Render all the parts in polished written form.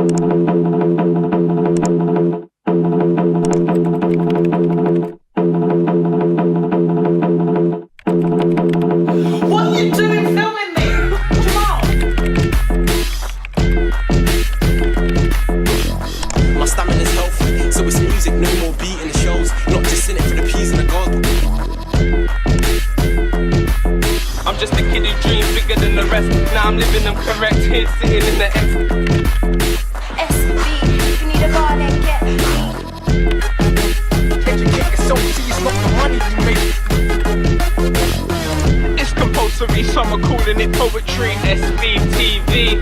What are you doing filming me? Jamal! My stamina's healthy, so it's music, no more beating the shows. Not just in it for the peas and the gold. I'm just a kid who dreams bigger than the rest. Now I'm living them correct here, sitting in the SB, if you need a bar, then get me. Educate yourself, see it's not the money you make. It's compulsory, some are calling it poetry. SBTV.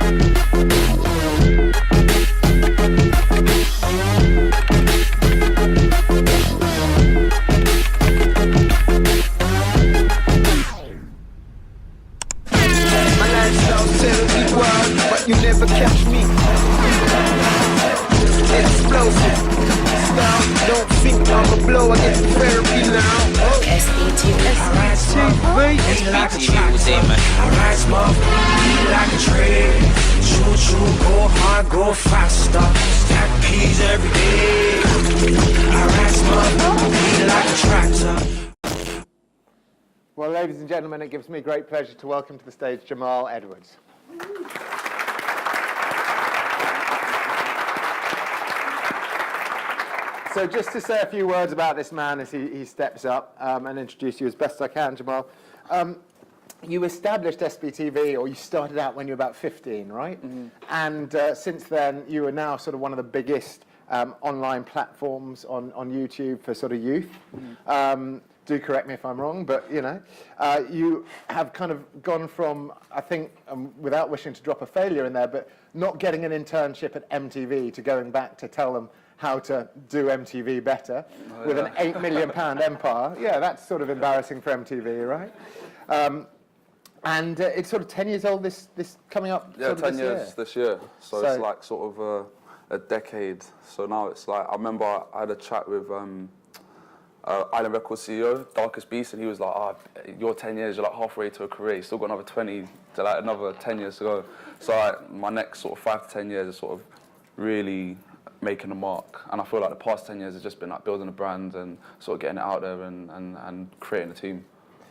My lifestyle tells the world, but you never catch me. Explosive style, don't think I'ma blow, I get therapy now. SBTV. It's like a tractor, I ride smooth, beat like a train. Choo choo, go hard, go faster. Stack peas every day. I ride smooth, beat like a tractor. Well, ladies and gentlemen, it gives me great pleasure to welcome to the stage Jamal Edwards. So just to say a few words about this man as he steps up and introduce you as best I can, Jamal. You established SBTV, or you started out when you were about 15, right? Mm-hmm. And since then, you are now sort of one of the biggest online platforms on YouTube for sort of youth. Mm-hmm. Do correct me if I'm wrong, but you know, you have kind of gone from, I think, without wishing to drop a failure in there, but not getting an internship at MTV to going back to tell them how to do MTV better with an £8 million empire. Yeah, that's sort of embarrassing for MTV, right? And it's sort of 10 years old this coming up. Yeah, 10 years this year. So it's like sort of a decade. So now it's like, I remember I had a chat with Island Records CEO, Darkest Beast, and he was like, you're 10 years, you're like halfway to a career, you still got another 20 to like another 10 years to go. So like, my next sort of 5 to 10 years is sort of really making a mark. And I feel like the past 10 years has just been like building a brand and sort of getting it out there and creating a team.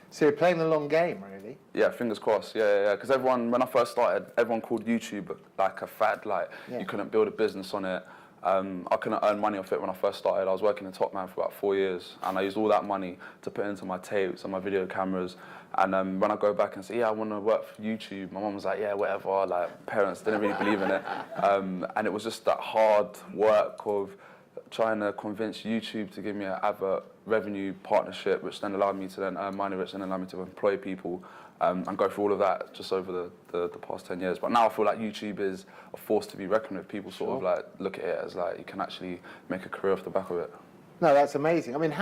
So you're playing the long game, really? Yeah, fingers crossed, yeah. Because when I first started, everyone called YouTube like a fad, like you couldn't build a business on it. I couldn't earn money off it when I first started. I was working in Top Man for about 4 years, and I used all that money to put into my tapes and my video cameras. And when I go back and say, yeah, I want to work for YouTube, my mum was like, yeah, whatever. Like, parents didn't really believe in it. And it was just that hard work of trying to convince YouTube to give me an advert revenue partnership, which then allowed me to then earn money, which then allowed me to employ people. And go through all of that just over the past 10 years. But now I feel like YouTube is a force to be reckoned with. People sort of like look at it as like you can actually make a career off the back of it. No, that's amazing. I mean,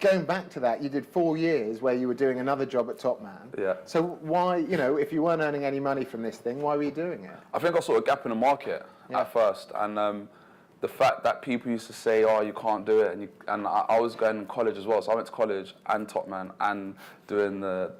going back to that, you did 4 years where you were doing another job at Top Man. Yeah. So why, you know, if you weren't earning any money from this thing, why were you doing it? I think I saw a gap in the market at first. And the fact that people used to say, oh, you can't do it, and I was going to college as well, so I went to college and Top Man and doing the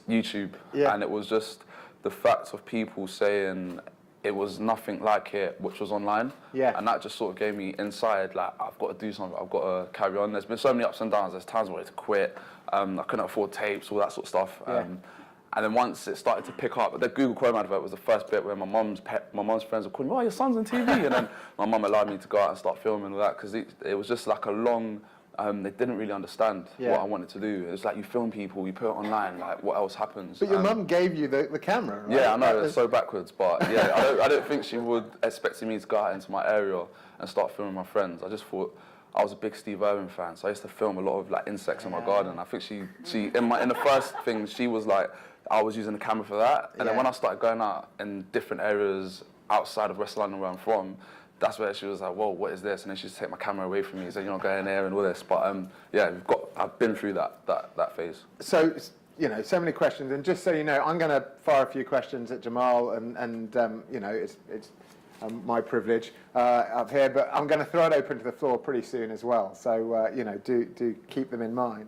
YouTube, and it was just the fact of people saying it was nothing like it, which was online, and that just sort of gave me inside, like, I've got to do something, I've got to carry on. There's been so many ups and downs, there's times where I had to quit, I couldn't afford tapes, all that sort of stuff. And then once it started to pick up, the Google Chrome advert was the first bit where my mum's friends were calling me, oh, your son's on TV. And then my mum allowed me to go out and start filming all that, because it was just like a long, they didn't really understand what I wanted to do. It was like you film people, you put it online, like what else happens? But your mum gave you the camera, right? Yeah, I know, it's so backwards, but yeah, I don't think she would expect me to go out into my area and start filming my friends. I just thought, I was a big Steve Irwin fan, so I used to film a lot of like insects in my garden. I think she in the first thing, she was like, I was using the camera for that, and then when I started going out in different areas outside of West London where I'm from, that's where she was like, whoa, what is this? And then she just take my camera away from me, so you're not going there and all this. But yeah, I've been through that phase. So, you know, so many questions, and just so you know, I'm going to fire a few questions at Jamal, and you know, it's my privilege up here, but I'm going to throw it open to the floor pretty soon as well. So, you know, do keep them in mind.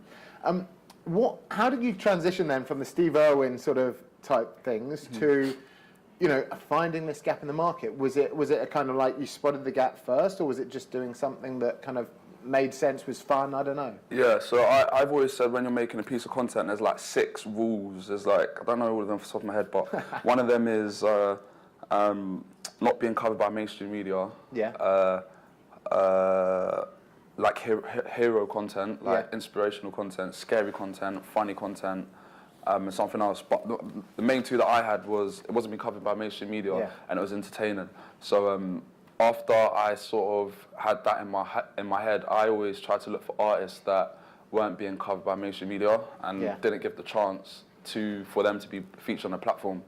How did you transition then from the Steve Irwin sort of type things to you know, finding this gap in the market? Was it a kind of like you spotted the gap first, or was it just doing something that kind of made sense, was fun? I don't know. Yeah, so I've always said when you're making a piece of content, there's like 6 rules. There's like, I don't know all of them off the top of my head, but one of them is not being covered by mainstream media. Yeah. Like hero content, like inspirational content, scary content, funny content, and something else. But the main 2 that I had was it wasn't being covered by mainstream media, and it was entertaining. So after I sort of had that in my head, I always tried to look for artists that weren't being covered by mainstream media and didn't give the chance for them to be featured on a platform.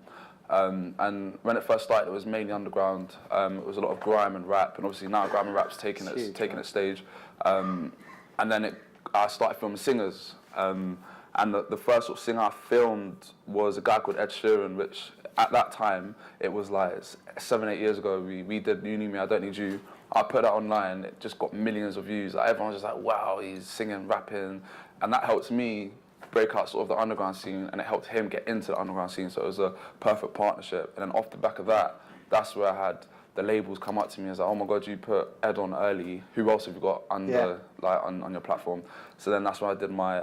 And when it first started, it was mainly underground. It was a lot of grime and rap, and obviously now grime and rap's taking its stage. And then I started filming singers. And the first sort of singer I filmed was a guy called Ed Sheeran, which at that time, it was like 7, 8 years ago, we did You Need Me, I Don't Need You. I put that online, it just got millions of views. Like, everyone was just like, wow, he's singing, rapping. And that helped me break out sort of the underground scene, and it helped him get into the underground scene, so it was a perfect partnership. And then off the back of that, that's where I had the labels come up to me and say, oh my God, you put Ed on early, who else have you got under, like, on your platform? So then that's why I did my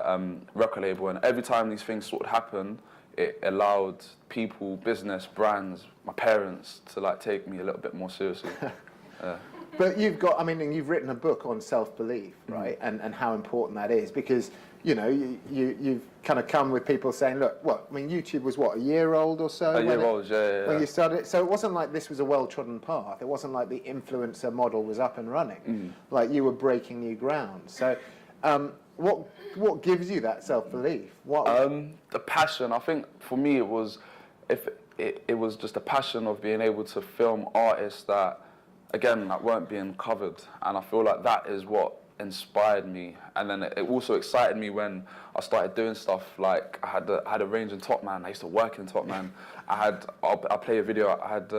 record label, and every time these things sort of happened, it allowed people, business, brands, my parents to like take me a little bit more seriously. But you've got, I mean, and you've written a book on self-belief, right? And how important that is, because, you know, you've kind of come with people saying, look, what, I mean, YouTube was what, a year old or so? A year old, yeah. When you started, so it wasn't like this was a well-trodden path. It wasn't like the influencer model was up and running. Like, you were breaking new ground. So, what gives you that self-belief? The passion. I think for me it was just a passion of being able to film artists that, again, that weren't being covered, and I feel like that is what inspired me. And then it also excited me when I started doing stuff like I had a range in Top Man. I used to work in Top Man. I'll play a video. I had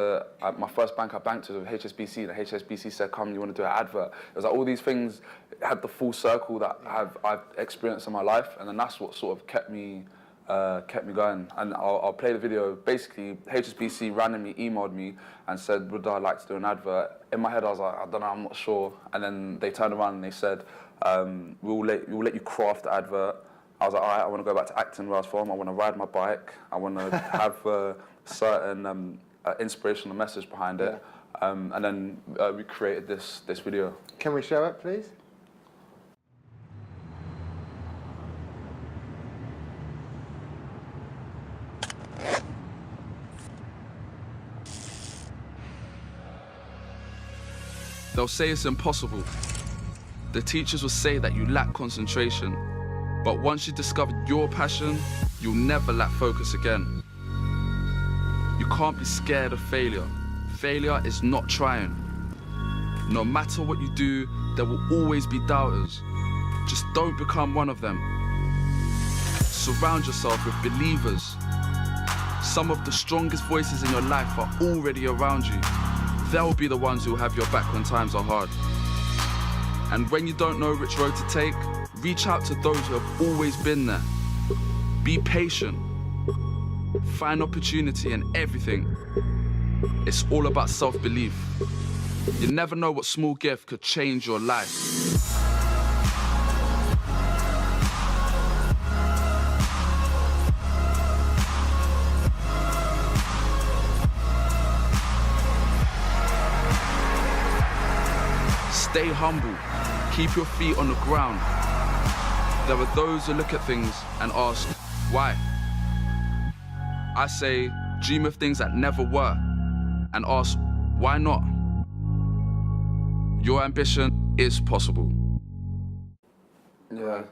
my first bank I banked was with HSBC, and HSBC said, come, you want to do an advert? It was like all these things had the full circle that I've experienced in my life, and then that's what sort of kept me going. And I'll play the video. Basically, HSBC randomly emailed me and said, would I like to do an advert? In my head, I was like, I don't know, I'm not sure. And then they turned around and they said, we'll let you craft the advert. I was like, all right, I want to go back to acting where I was from. I want to ride my bike. I want to have a certain inspirational message behind it. And then we created this video. Can we show it, please? They'll say it's impossible. The teachers will say that you lack concentration. But once you discover your passion, you'll never lack focus again. You can't be scared of failure. Failure is not trying. No matter what you do, there will always be doubters. Just don't become one of them. Surround yourself with believers. Some of the strongest voices in your life are already around you. They'll be the ones who will have your back when times are hard. And when you don't know which road to take, reach out to those who have always been there. Be patient. Find opportunity in everything. It's all about self-belief. You never know what small gift could change your life. Stay humble, keep your feet on the ground. There are those who look at things and ask, why? I say, dream of things that never were, and ask, why not? Your ambition is possible. Yeah.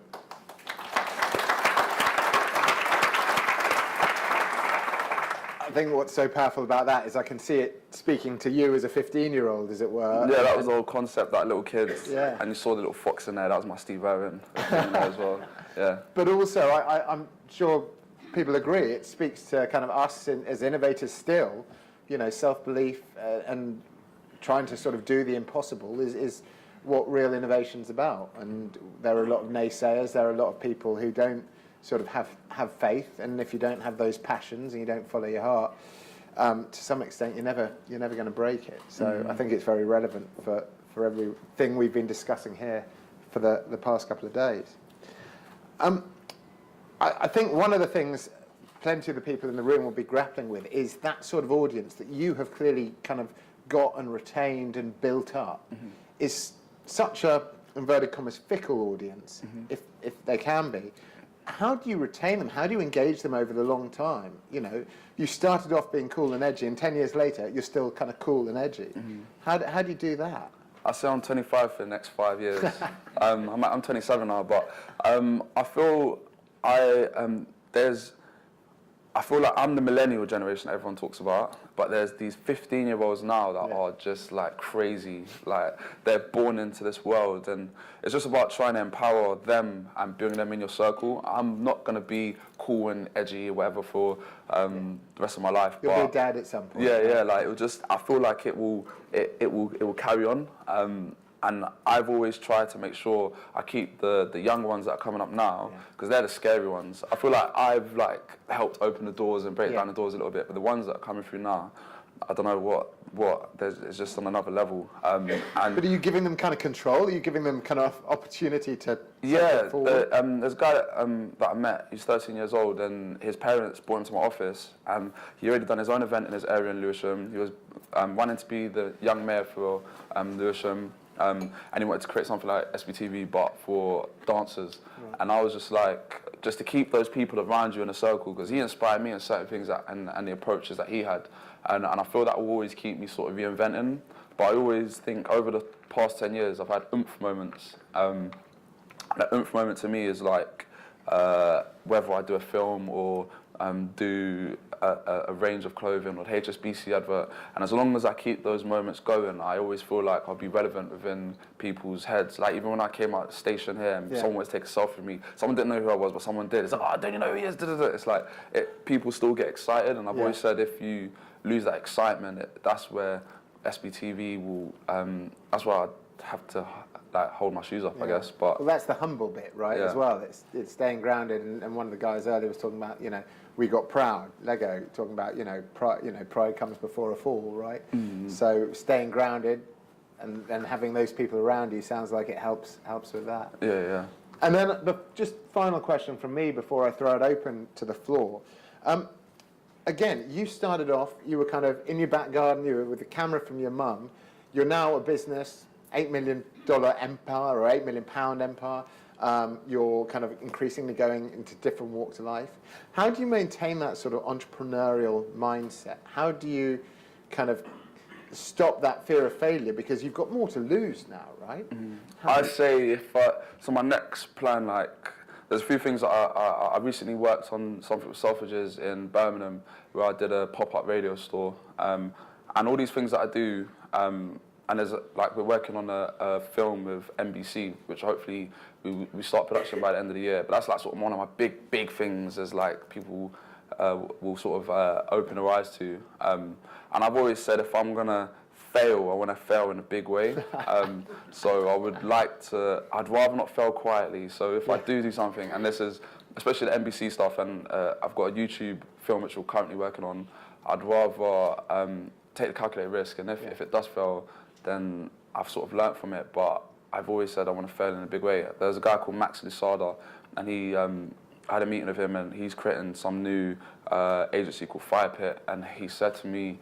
I think what's so powerful about that is I can see it speaking to you as a 15-year-old, as it were. Yeah, that was the whole concept, that little kid. Yeah. And you saw the little fox in there, that was my Steve Irwin as well. Yeah. But also, I'm sure people agree, it speaks to kind of us as innovators still, you know, self-belief and trying to sort of do the impossible is what real innovation's about. And there are a lot of naysayers, there are a lot of people who don't sort of have faith, and if you don't have those passions and you don't follow your heart, to some extent, you're never going to break it. So I think it's very relevant for everything we've been discussing here for the past couple of days. I think one of the things plenty of the people in the room will be grappling with is that sort of audience that you have clearly kind of got and retained and built up is such a, inverted commas, fickle audience, if they can be. How do you retain them? How do you engage them over the long time? You know, you started off being cool and edgy, and 10 years later, you're still kind of cool and edgy. How do you do that? I say I'm 25 for the next 5 years. I'm 27 now, but I feel I feel like I'm the millennial generation everyone talks about, but there's these 15-year-olds now that are just like crazy. Like they're born into this world, and it's just about trying to empower them and bring them in your circle. I'm not gonna be cool and edgy or whatever for the rest of my life. You'll be a dad at some point. Yeah. Like I feel like it will carry on. And I've always tried to make sure I keep the young ones that are coming up now, because they're the scary ones. I feel like I've helped open the doors and break down the doors a little bit, but the ones that are coming through now, I don't know what. It's just on another level. And but are you giving them kind of control? Are you giving them kind of opportunity to? Yeah. There's a guy that I met. He's 13 years old, and his parents brought him to my office, and he already done his own event in his area in Lewisham. He was wanting to be the young mayor for Lewisham. And he wanted to create something like SBTV, but for dancers. Right. And I was just like, just to keep those people around you in a circle, because he inspired me in certain things and the approaches that he had. And I feel that will always keep me sort of reinventing. But I always think over the past 10 years, I've had oomph moments. That oomph moment to me is like whether I do a film or do a range of clothing or HSBC advert, and as long as I keep those moments going, I always feel like I'll be relevant within people's heads. Like even when I came out of the station here and someone wanted to take a selfie with me, someone didn't know who I was, but someone did. It's like, oh, don't you know who he is? It's like people still get excited, and I've always said if you lose that excitement, that's where SBTV will. That's where I have to hold my shoes up, I guess. But well, that's the humble bit, right? As well. It's staying grounded, and one of the guys earlier was talking about, we got proud. Lego talking about, pride comes before a fall, right? So staying grounded and having those people around you sounds like it helps with that. Yeah. And then just final question from me before I throw it open to the floor. Again, you started off, you were kind of in your back garden, you were with a camera from your mum. You're now a business, $8 million empire or £8 million empire. You're kind of increasingly going into different walks of life. How do you maintain that sort of entrepreneurial mindset? How do you kind of stop that fear of failure? Because you've got more to lose now, right? I say so my next plan, there's a few things that I recently worked on something with Selfridges in Birmingham, where I did a pop-up radio store, and all these things that I do. And there's we're working on a film with NBC, which hopefully we start production by the end of the year. But that's sort of one of my big things, is people will sort of open their eyes to. And I've always said if I'm gonna fail, I want to fail in a big way. So I would I'd rather not fail quietly. So if I do something, and this is especially the NBC stuff, and I've got a YouTube film which we're currently working on, I'd rather take the calculated risk, and if it does fail, then I've sort of learnt from it. But I've always said I want to fail in a big way. There's a guy called Max Lusada, and he I had a meeting with him, and he's creating some new agency called Firechat, and he said to me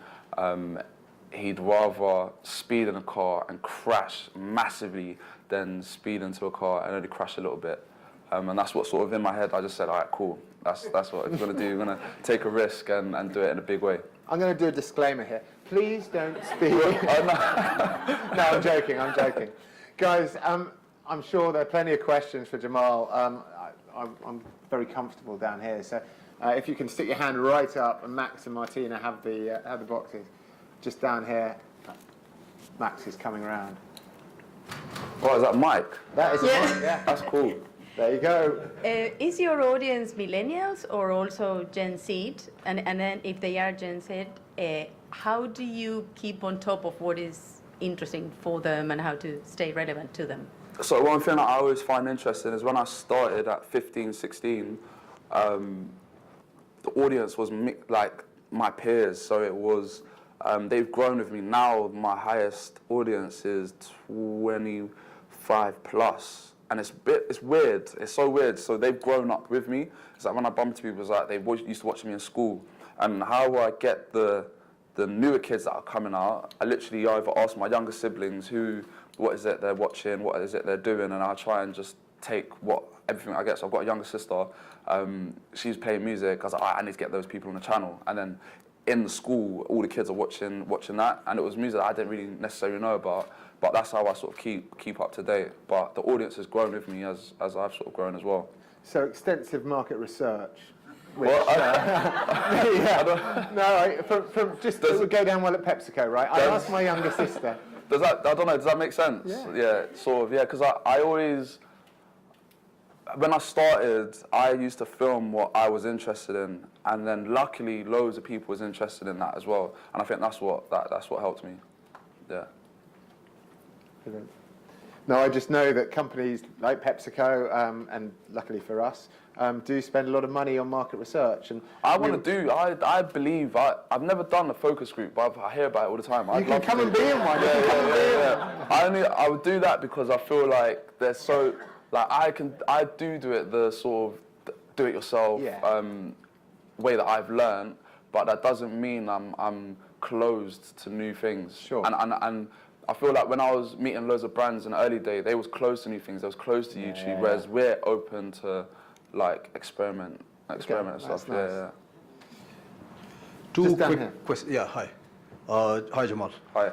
he'd rather speed in a car and crash massively than speed into a car and only crash a little bit. And that's what sort of in my head, I just said, all right, cool. That's what I'm going to do. I'm going to take a risk and do it in a big way. I'm going to do a disclaimer here. Please don't speed. No, I'm joking. Guys, I'm sure there are plenty of questions for Jamal. I'm very comfortable down here. So if you can stick your hand right up, and Max and Martina have the boxes. Just down here. Max is coming around. Oh, is that Mike? That is Mike, yeah. That's cool. There you go. Is your audience millennials or also Gen Z? And then if they are Gen Z, how do you keep on top of what is interesting for them and how to stay relevant to them? So one thing that I always find interesting is when I started at 15, 16, the audience was my peers. So it was, they've grown with me. Now my highest audience is 25 plus. And it's weird. It's so weird. So they've grown up with me. It's like when I bump into people, it's like they used to watch me in school. And how I get the newer kids that are coming out, I literally either ask my younger siblings what is it they're watching, what is it they're doing, and I try and just take everything I get. So I've got a younger sister, she's playing music. I was like, I need to get those people on the channel. And then in the school, all the kids are watching that, and it was music that I didn't really necessarily know about, but that's how I sort of keep up to date. But the audience has grown with me as I've sort of grown as well. So extensive market research. Which, Well, from just it would go down well at PepsiCo, right? I asked my younger sister. I don't know, does that make sense? Yeah, sort of, yeah, because I always, when I started, I used to film what I was interested in, and then luckily loads of people was interested in that as well, and I think that's what helped me, yeah. Brilliant. No, I just know that companies like PepsiCo, and luckily for us, do spend a lot of money on market research. And I believe, I've never done a focus group, but I hear about it all the time. You can come and be in one. Yeah. I would do that because I feel like there's so, like I do it the sort of do it yourself way that I've learned, but that doesn't mean I'm closed to new things. Sure. And I feel like when I was meeting loads of brands in the early day, they was closed to new things. They was closed to YouTube, whereas we're open to like experiment and stuff. Nice. Yeah. Two quick questions. Yeah, hi. Hi, Jamal. Hi.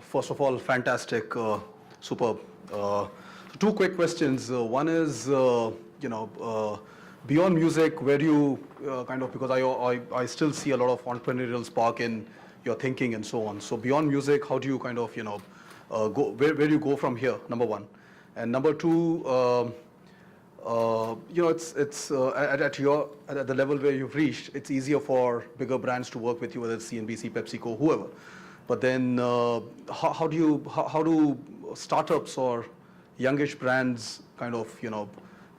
First of all, fantastic, superb. Two quick questions. One is, beyond music, where do you because I still see a lot of entrepreneurial spark in your thinking and so on. So beyond music, how do you go? Where do you go from here? Number one, and number two, it's at the level where you've reached, it's easier for bigger brands to work with you, whether it's CNBC, PepsiCo, whoever. But then, how do startups or youngish brands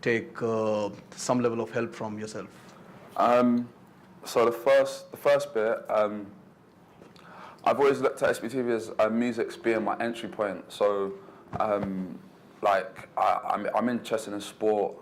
take some level of help from yourself? So the first bit, I've always looked at SBTV as music's being my entry point. So, I'm interested in sport,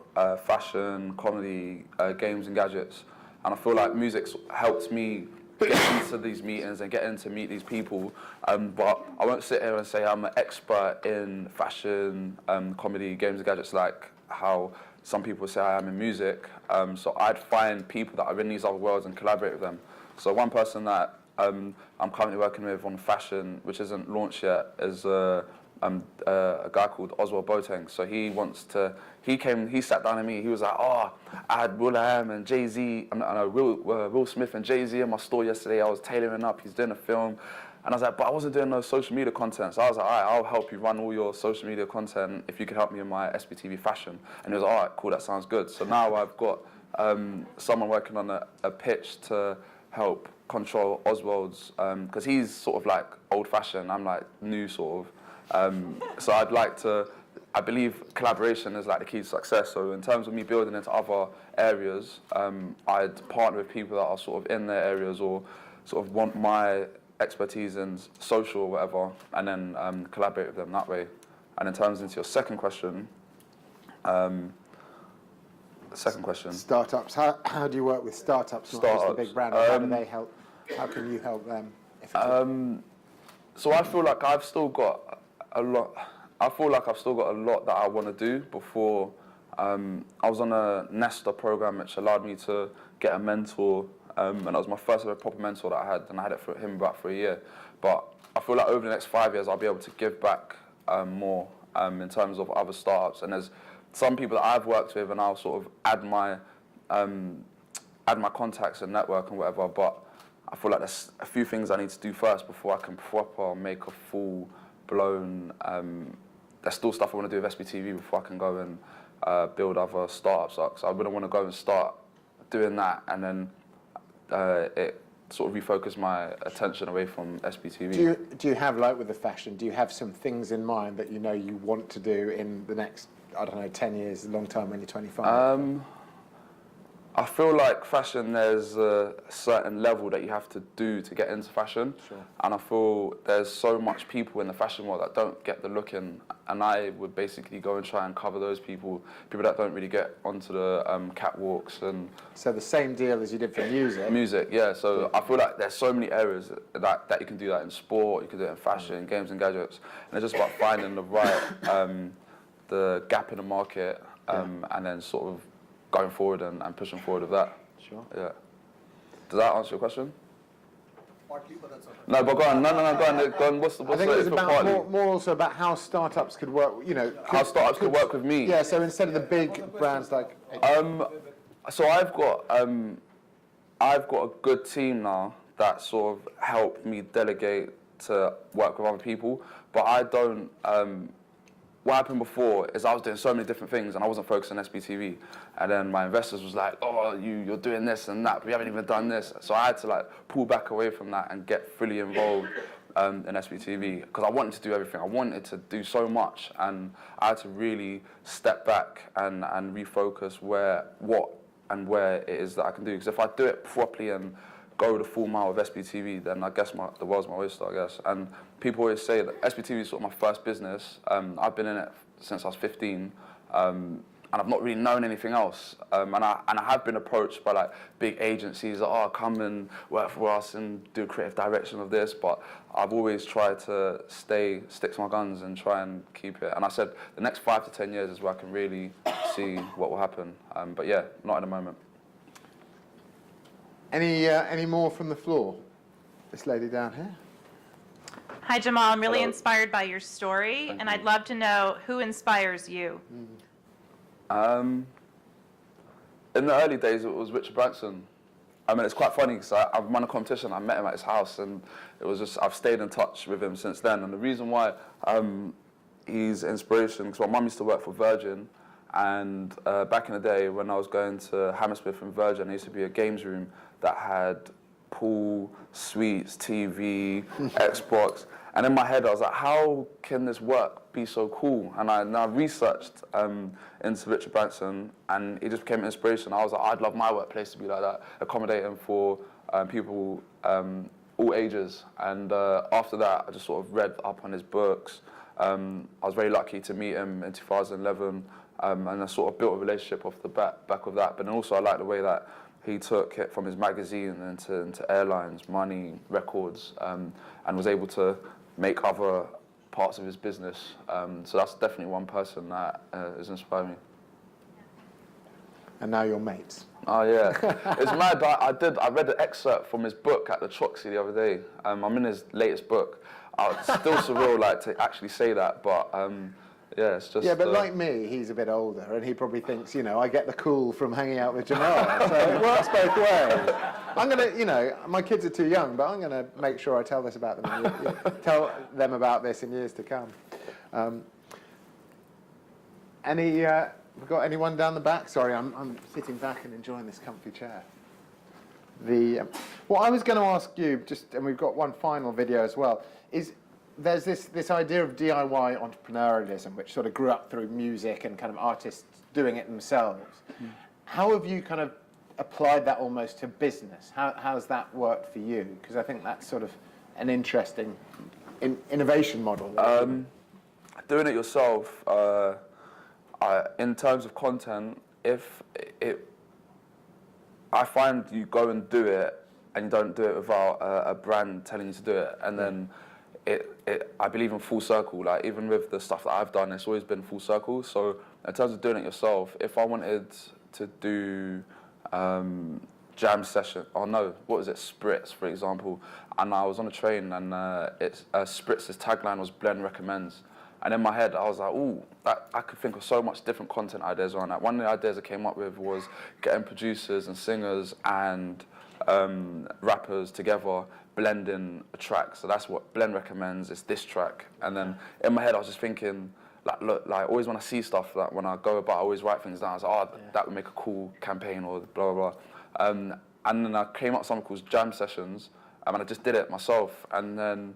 fashion, comedy, games and gadgets, and I feel like music's helped me get into these meetings and get in to meet these people. But I won't sit here and say I'm an expert in fashion, comedy, games and gadgets like how some people say I am in music. So I'd find people that are in these other worlds and collaborate with them. So one person that I'm currently working with on fashion, which isn't launched yet, is a guy called Oswald Boateng. So he sat down with me, he was like, I had Will.i.am and Jay-Z, Will Smith and Jay-Z in my store yesterday. I was tailoring up, he's doing a film. And I was like, but I wasn't doing no social media content. So I was like, all right, I'll help you run all your social media content if you could help me in my SBTV fashion. And he was like, all right, cool, that sounds good. So now I've got someone working on a pitch to help control Oswald's, because he's sort of like old-fashioned, I'm like new sort of. So I believe collaboration is like the key to success. So in terms of me building into other areas, I'd partner with people that are sort of in their areas or sort of want my expertise in social or whatever, and then collaborate with them that way. And in terms into your second question, startups. How do you work with startups? Not just the big brand. How do they help? How can you help them? So I feel like I've still got a lot. I feel like I've still got a lot that I want to do before. I was on a Nesta program, which allowed me to get a mentor, and that was my first ever proper mentor that I had, and I had it for him about for a year. But I feel like over the next 5 years, I'll be able to give back more in terms of other startups. And there's some people that I've worked with, and I'll sort of add my contacts and network and whatever. But I feel like there's a few things I need to do first before I can proper make a full-blown. There's still stuff I want to do with SBTV before I can go and build other startups up. So I wouldn't want to go and start doing that and then it sort of refocus my attention away from SBTV. Do you have, like with the fashion, do you have some things in mind that you know you want to do in the next, I don't know, 10 years, a long time when you're 25? I feel like fashion, there's a certain level that you have to do to get into fashion. Sure. And I feel there's so much people in the fashion world that don't get the look in. And I would basically go and try and cover those people that don't really get onto the catwalks. And So the same deal as you did for music. music, yeah. So I feel like there's so many areas that you can do that in sport, you can do it in fashion, games and gadgets. And it's just about finding the right, the gap in the market, and then sort of going forward and pushing forward with that. Sure. Yeah. Does that answer your question? Partly, but that's okay. No, but go on. No, go on. What's I think it was about more also about how startups could work, you know. How startups could work with me? Yeah, so instead of the big brands like... So I've got a good team now that sort of help me delegate to work with other people, but I don't. What happened before is I was doing so many different things and I wasn't focused on SBTV. And then my investors was like, oh, you're doing this and that, but we haven't even done this. So I had to like pull back away from that and get fully involved in SBTV because I wanted to do everything. I wanted to do so much and I had to really step back and refocus where it is that I can do. Because if I do it properly and go the full mile of SBTV, then I guess the world's my oyster, I guess. And people always say that SBTV is sort of my first business. I've been in it since I was 15, and I've not really known anything else. And I have been approached by like big agencies, oh, come and work for us and do creative direction of this. But I've always tried to stick to my guns and try and keep it. And I said the next 5 to 10 years is where I can really see what will happen. But yeah, not at the moment. Any more from the floor? This lady down here. Hi, Jamal. I'm really Hello. inspired by your story, and I'd love to know who inspires you. In the early days, it was Richard Branson. I mean, it's quite funny because I've won a competition. I met him at his house, and it was just I've stayed in touch with him since then. And the reason why he's inspiration because my mum used to work for Virgin, and back in the day when I was going to Hammersmith and Virgin, there used to be a games room that had pool, suites, TV, Xbox. And in my head, I was like, how can this work be so cool? And I researched into Richard Branson, and he just became an inspiration. I was like, I'd love my workplace to be like that, accommodating for people all ages. And after that, I just sort of read up on his books. I was very lucky to meet him in 2011, and I sort of built a relationship off the back of that. But then also, I like the way that he took it from his magazine into airlines, money, records, and was able to make other parts of his business. So that's definitely one person that has inspired me. And now you're mates. Oh yeah, it's mad. I read an excerpt from his book at the Troxy the other day. I'm in his latest book. It's still surreal, like to actually say that, but yeah, it's just. Yeah, but like me, he's a bit older, and he probably thinks, you know, I get the cool from hanging out with Jamal. So it works both ways. I'm gonna, you know, my kids are too young, but I'm gonna make sure I tell this about them. Tell them about this in years to come. We've got anyone down the back? Sorry, I'm sitting back and enjoying this comfy chair. What I was going to ask you, and we've got one final video as well, is there's this idea of DIY entrepreneurialism, which sort of grew up through music and kind of artists doing it themselves. How have you kind of applied that almost to business? How's that worked for you? Because I think that's sort of an interesting innovation model. Doing it yourself, in terms of content, I find you go and do it, and you don't do it without a brand telling you to do it, and then I believe in full circle. Like even with the stuff that I've done, it's always been full circle. So in terms of doing it yourself, if I wanted to do jam session, Spritz, for example, and I was on a train, and Spritz's tagline was "Blend recommends." And in my head, I was like, ooh, I could think of so much different content ideas around that. One of the ideas I came up with was getting producers and singers and rappers together, blending a track. So that's what Blend recommends, it's this track. And then in my head, I was just thinking, always when I see stuff, like when I go about, I always write things down. I was like, that would make a cool campaign or blah, blah, blah. And then I came up with something called jam sessions, and I just did it myself. And then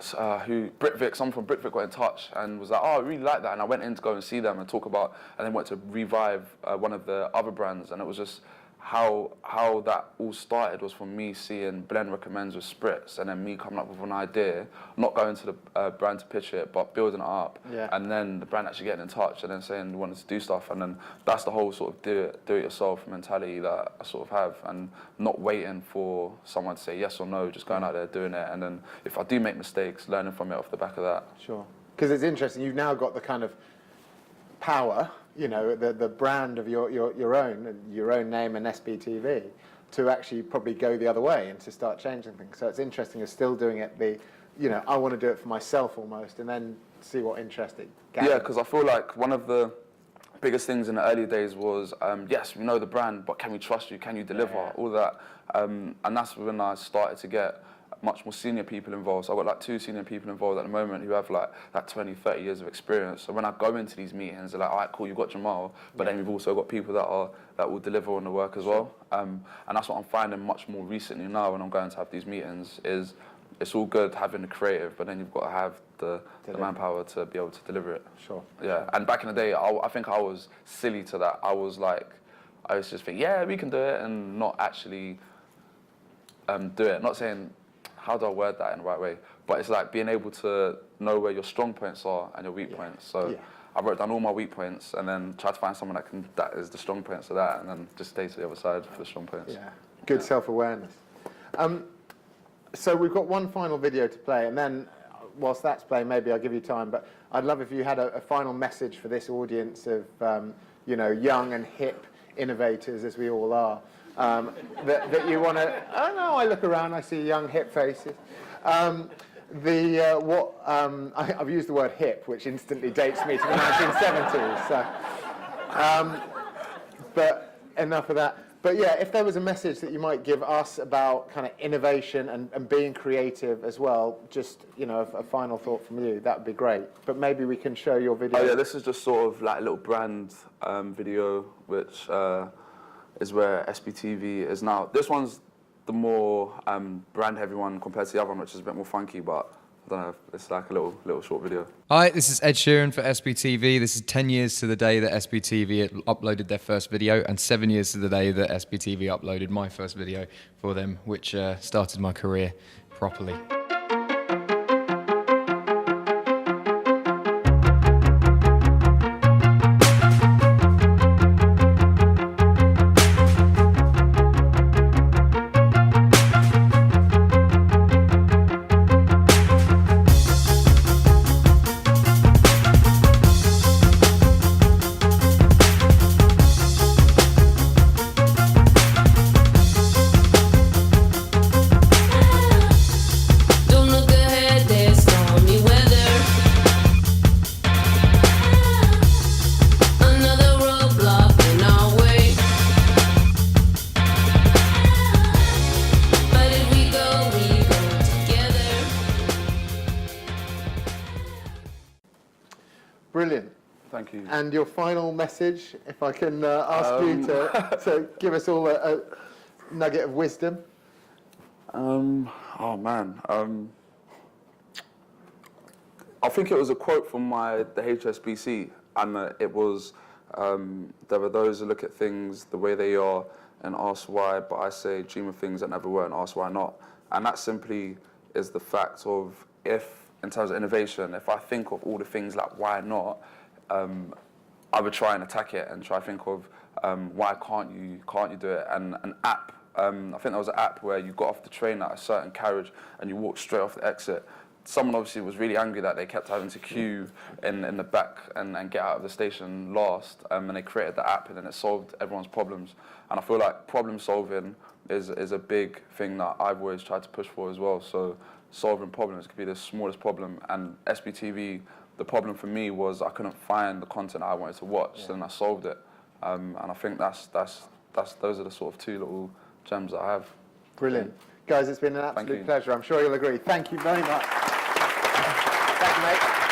someone from Britvic got in touch and was like, oh, I really like that. And I went in to go and see them and talk about, and then went to revive one of the other brands. And it was just how that all started was from me seeing Blend recommends with Spritz, and then me coming up with an idea, not going to the brand to pitch it, but building it up. Yeah. And then the brand actually getting in touch and then saying they wanted to do stuff. And then that's the whole sort of do it yourself mentality that I sort of have, and not waiting for someone to say yes or no, just going out there doing it. And then if I do make mistakes, learning from it off the back of that. Sure. Because it's interesting, you've now got the kind of power, you know, the brand of your own name and SBTV, to actually probably go the other way and to start changing things. So it's interesting, you're still doing it I want to do it for myself almost, and then see what interest it gathers. Yeah, because I feel like one of the biggest things in the early days was, yes, we know the brand, but can we trust you? Can you deliver? All that. And that's when I started to get much more senior people involved. So I've got like 2 senior people involved at the moment who have like that 20, 30 years of experience. So when I go into these meetings, they're like, all right, cool, you've got Jamal, but then we've also got people that will deliver on the work as well. And that's what I'm finding much more recently now when I'm going to have these meetings is it's all good having the creative, but then you've got to have the manpower to be able to deliver it. Sure. Yeah, and back in the day, I think I was silly to that. I was just think, yeah, we can do it, and not actually do it. Not saying, how do I word that in the right way? But it's like being able to know where your strong points are and your weak points. So I wrote down all my weak points and then try to find someone that is the strong points of that, and then just stay to the other side for the strong points. Yeah, good self-awareness. So we've got one final video to play, and then whilst that's playing, maybe I'll give you time, but I'd love if you had a final message for this audience of, young and hip innovators, as we all are. That you want to, oh no, I look around, I see young hip faces. I've used the word hip, which instantly dates me to the 1970s. So, but enough of that. But yeah, if there was a message that you might give us about kind of innovation and being creative as well, just a final thought from you, that would be great. But maybe we can show your video. Oh yeah, this is just sort of like a little brand video, which is where SBTV is now. This one's the more brand heavy one compared to the other one, which is a bit more funky, but I don't know, it's like a little short video. Hi, this is Ed Sheeran for SBTV. This is 10 years to the day that SBTV uploaded their first video, and 7 years to the day that SBTV uploaded my first video for them, which started my career properly. Brilliant. Thank you. And your final message, if I can ask you to give us all a nugget of wisdom. Oh man. I think it was a quote from the HSBC, and it was, there are those who look at things the way they are and ask why, but I say dream of things that never were and ask why not. And that simply is the fact of, in terms of innovation, if I think of all the things like why not, I would try and attack it and try to think of why can't you do it. And an app, I think there was an app where you got off the train at a certain carriage and you walked straight off the exit. Someone obviously was really angry that they kept having to queue in the back and get out of the station last, and they created the app, and then it solved everyone's problems. And I feel like problem solving is a big thing that I've always tried to push for as well. So solving problems could be the smallest problem, and SBTV, the problem for me was I couldn't find the content I wanted to watch, so then I solved it. And I think those are the sort of two little gems that I have. Brilliant. Guys, it's been an absolute pleasure. I'm sure you'll agree. Thank you very much. Thank you, mate.